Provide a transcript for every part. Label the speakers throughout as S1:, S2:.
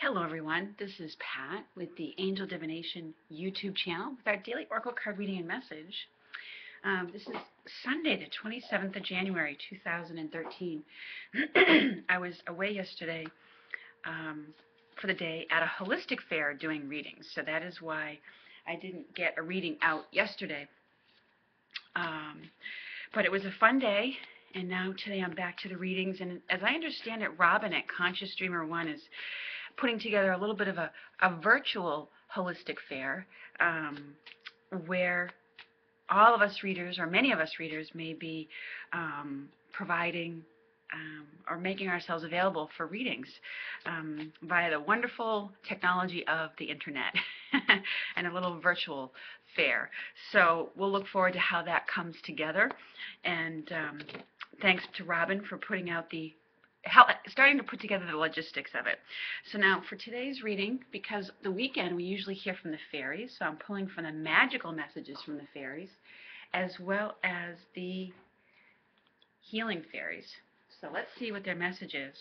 S1: Hello everyone, this is Pat with the Angel Divination YouTube channel with our daily Oracle card reading and message. This is Sunday, the 27th of January, 2013. I was away yesterday for the day at a holistic fair doing readings, so that is why I didn't get a reading out yesterday. But it was a fun day, and now today I'm back to the readings, and as I understand it, Robin at Conscious Dreamer 1 is putting together a little bit of a virtual holistic fair where all of us readers, or many of us readers, may be providing or making ourselves available for readings via the wonderful technology of the internet and a little virtual fair. So we'll look forward to how that comes together. And thanks to Robin for putting out starting to put together the logistics of it. So now for today's reading, because the weekend we usually hear from the fairies, so I'm pulling from the magical messages from the fairies, as well as the healing fairies. So let's see what their message is.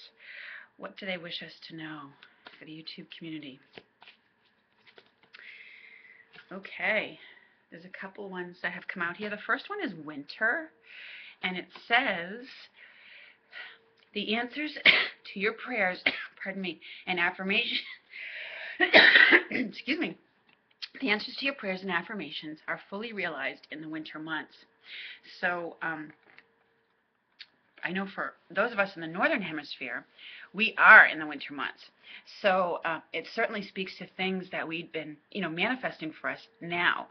S1: What do they wish us to know for the YouTube community? Okay, there's a couple ones that have come out here. The first one is winter, and it says, the answers to your prayers, pardon me, and affirmations, excuse me, the answers to your prayers and affirmations are fully realized in the winter months. So I know for those of us in the northern hemisphere, we are in the winter months. So it certainly speaks to things that we've been, manifesting for us now,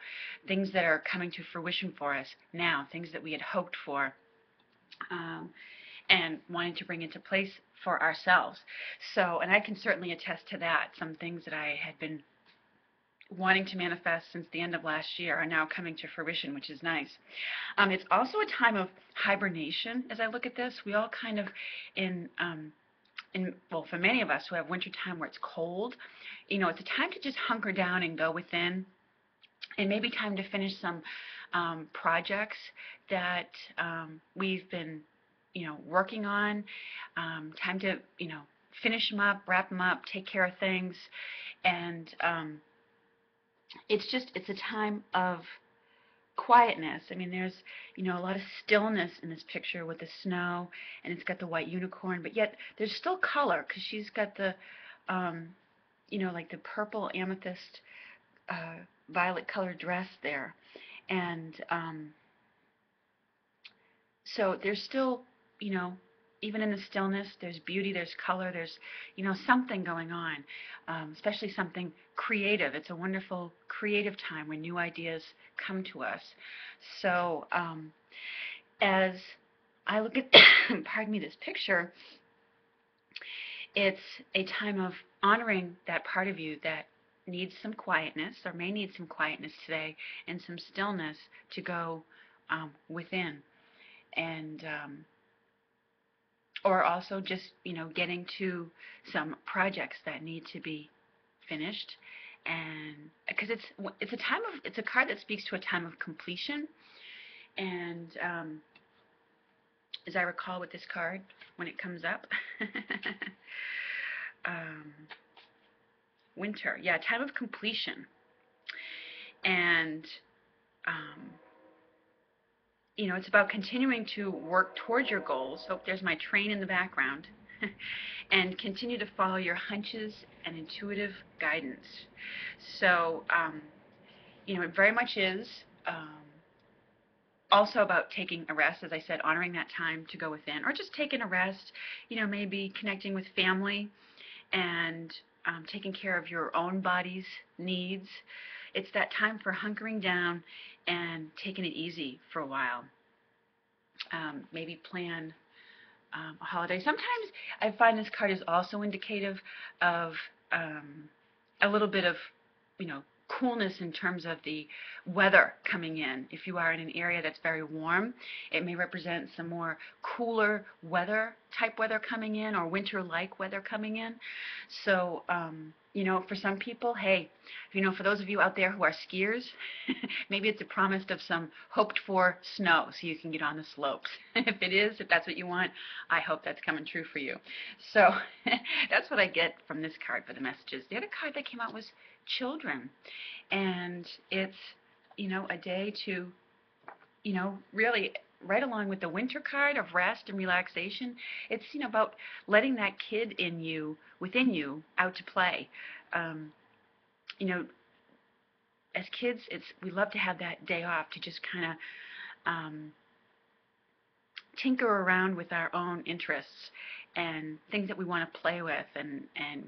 S1: things that are coming to fruition for us now, things that we had hoped for. And wanting to bring into place for ourselves. So, and I can certainly attest to that. Some things that I had been wanting to manifest since the end of last year are now coming to fruition, which is nice. It's also a time of hibernation. As I look at this, we all kind of well, for many of us who have winter time where it's cold, it's a time to just hunker down and go within, and maybe time to finish some projects that we've been working on, time to, finish them up, wrap them up, take care of things. And it's a time of quietness. I mean, there's, a lot of stillness in this picture with the snow, and it's got the white unicorn, but yet there's still color because she's got the, like the purple amethyst, violet colored dress there. And so there's still, even in the stillness, there's beauty, there's color, there's, something going on, especially something creative. It's a wonderful creative time when new ideas come to us. So as I look at, pardon me, this picture, it's a time of honoring that part of you that needs some quietness, or may need some quietness today, and some stillness to go within. And or also just getting to some projects that need to be finished, and because it's a card that speaks to a time of completion. And as I recall with this card when it comes up, winter, yeah, time of completion. And it's about continuing to work towards your goals. So there's my train in the background. And continue to follow your hunches and intuitive guidance. So, it very much is also about taking a rest, as I said, honoring that time to go within, or just taking a rest, maybe connecting with family and taking care of your own body's needs. It's that time for hunkering down and taking it easy for a while. Maybe plan a holiday. Sometimes I find this card is also indicative of a little bit of, coolness in terms of the weather coming in. If you are in an area that's very warm, it may represent some more cooler weather, type weather coming in, or winter-like weather coming in. So, for some people, hey, for those of you out there who are skiers, maybe it's a promise of some hoped-for snow so you can get on the slopes. If that's what you want, I hope that's coming true for you. So that's what I get from this card for the messages. The other card that came out was children, and it's a day to really, right along with the winter card of rest and relaxation, it's about letting that kid within you out to play. You know as kids, we love to have that day off to just kind of tinker around with our own interests and things that we want to play with and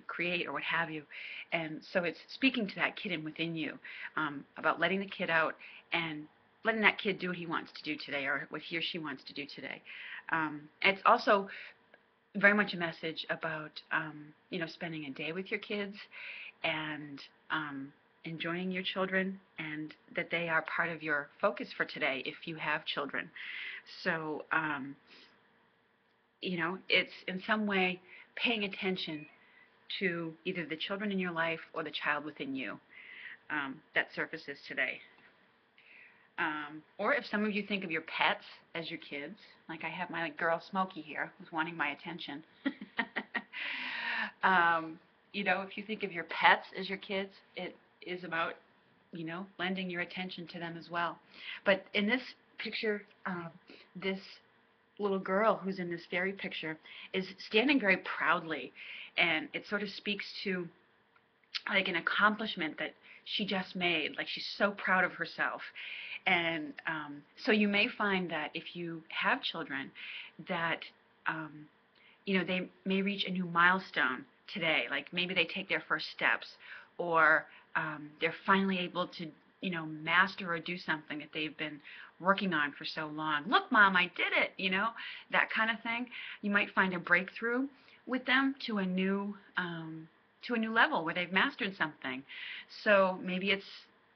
S1: create or what have you. And so it's speaking to that kid within you, about letting the kid out and letting that kid do what he wants to do today, or what he or she wants to do today. It's also very much a message about spending a day with your kids and enjoying your children, and that they are part of your focus for today if you have children. So it's in some way paying attention to either the children in your life or the child within you that surfaces today. Or if some of you think of your pets as your kids, like I have my girl Smokey here who's wanting my attention. If you think of your pets as your kids, it is about lending your attention to them as well. But in this picture, this little girl who's in this fairy picture is standing very proudly, and it sort of speaks to like an accomplishment that she just made. Like, she's so proud of herself. And so you may find that if you have children, that they may reach a new milestone today. Like, maybe they take their first steps, or they're finally able to master or do something that they've been working on for so long. Look, Mom, I did it, that kind of thing. You might find a breakthrough with them to a new level where they've mastered something. So maybe it's,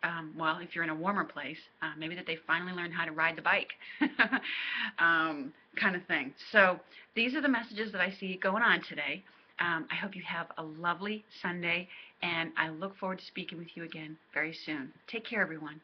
S1: if you're in a warmer place, maybe that they finally learned how to ride the bike, kind of thing. So these are the messages that I see going on today. I hope you have a lovely Sunday, and I look forward to speaking with you again very soon. Take care, everyone.